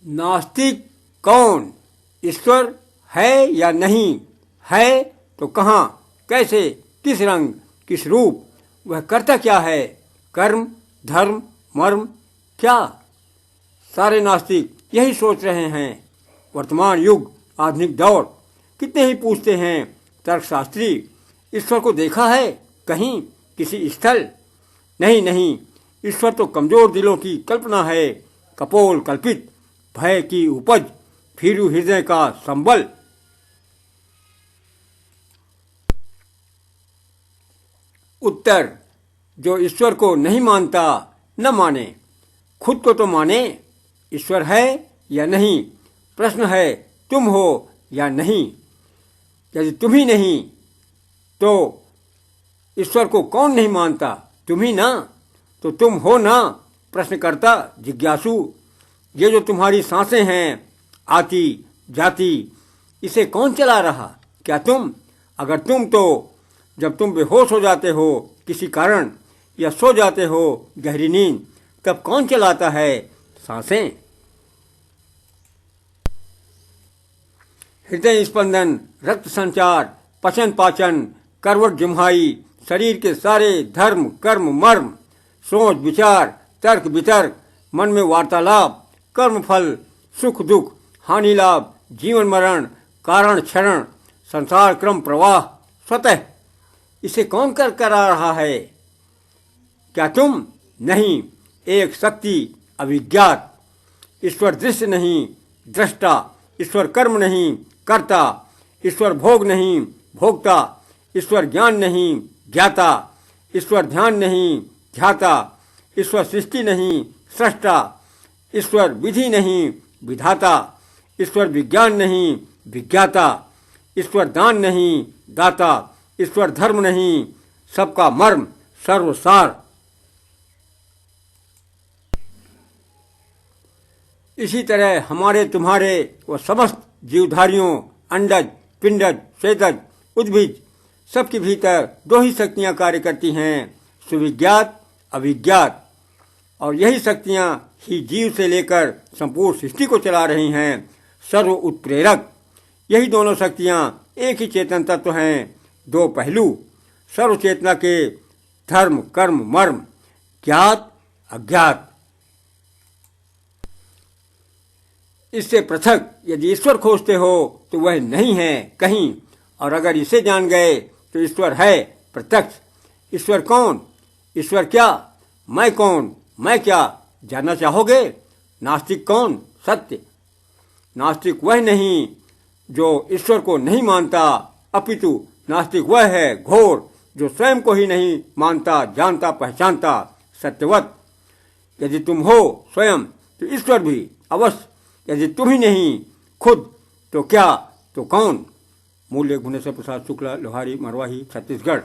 नास्तिक कौन? ईश्वर है या नहीं है तो कहाँ, कैसे, किस रंग, किस रूप, वह करता क्या है, कर्म, धर्म, मर्म, क्या? सारे नास्तिक यही सोच रहे हैं। वर्तमान युग, आधुनिक दौर, कितने ही पूछते हैं तर्कशास्त्री, ईश्वर को देखा है कहीं, किसी स्थल? नहीं नहीं, ईश्वर तो कमजोर दिलों की कल्पना है, कपोल कल्पित, भय की उपज, भीरू हृदय का संबल। उत्तर: जो ईश्वर को नहीं मानता न माने, खुद को तो माने। ईश्वर है या नहीं, प्रश्न है तुम हो या नहीं। यदि तुम ही नहीं तो ईश्वर को कौन नहीं मानता? तुम ही ना, तो तुम हो ना प्रश्नकर्ता, जिज्ञासु। ये जो तुम्हारी सांसें हैं, आती जाती, इसे कौन चला रहा? क्या तुम? अगर तुम, तो जब तुम बेहोश हो जाते हो किसी कारण या सो जाते हो गहरी नींद, तब कौन चलाता है सांसें? हृदय स्पंदन, रक्त संचार, पचन पाचन, करवट जम्हाई, शरीर के सारे धर्म कर्म मर्म, सोच विचार, तर्क वितर्क, मन में वार्तालाप, कर्म फल, सुख दुख, हानि लाभ, जीवन मरण, कारण क्षरण, संसार क्रम प्रवाह, स्वतः, इसे कौन कर करा रहा है? क्या तुम? नहीं, एक शक्ति अविज्ञात। ईश्वर दृश्य नहीं, दृष्टा। ईश्वर कर्म नहीं, कर्ता। ईश्वर भोग नहीं, भोक्ता। ईश्वर ज्ञान नहीं, ज्ञाता। ईश्वर ध्यान नहीं, ध्याता। ईश्वर सृष्टि नहीं, सृष्टा। ईश्वर विधि नहीं, विधाता। ईश्वर विज्ञान नहीं, विज्ञाता। ईश्वर दान नहीं, दाता। ईश्वर धर्म नहीं, सबका मर्म, सर्वसार। इसी तरह हमारे तुम्हारे व समस्त जीवधारियों, अंडज, पिंडज, श्वेतज, उद्भिज, सबके भीतर दो ही शक्तियां कार्य करती हैं, सुविज्ञात, अविज्ञात। और यही शक्तियां ही जीव से लेकर संपूर्ण सृष्टि को चला रही हैं, सर्व उत्प्रेरक। यही दोनों शक्तियां एक ही चेतन तत्व हैं, दो पहलू, सर्व चेतना के धर्म कर्म मर्म, ज्ञात अज्ञात। इससे पृथक यदि ईश्वर खोजते हो तो वह नहीं है कहीं, और अगर इसे जान गए तो ईश्वर है प्रत्यक्ष। ईश्वर कौन? ईश्वर क्या? मैं कौन? मैं क्या? जानना चाहोगे? नास्तिक कौन? सत्य। नास्तिक वह नहीं जो ईश्वर को नहीं मानता, अपितु नास्तिक वह है घोर जो स्वयं को ही नहीं मानता, जानता, पहचानता, सत्यवत। यदि तुम हो स्वयं तो ईश्वर भी अवश्य। यदि तुम ही नहीं खुद तो क्या, तो कौन? मूल लेख भुवनेश्वर प्रसाद शुक्ला, लोहारी, मरवाही, छत्तीसगढ़।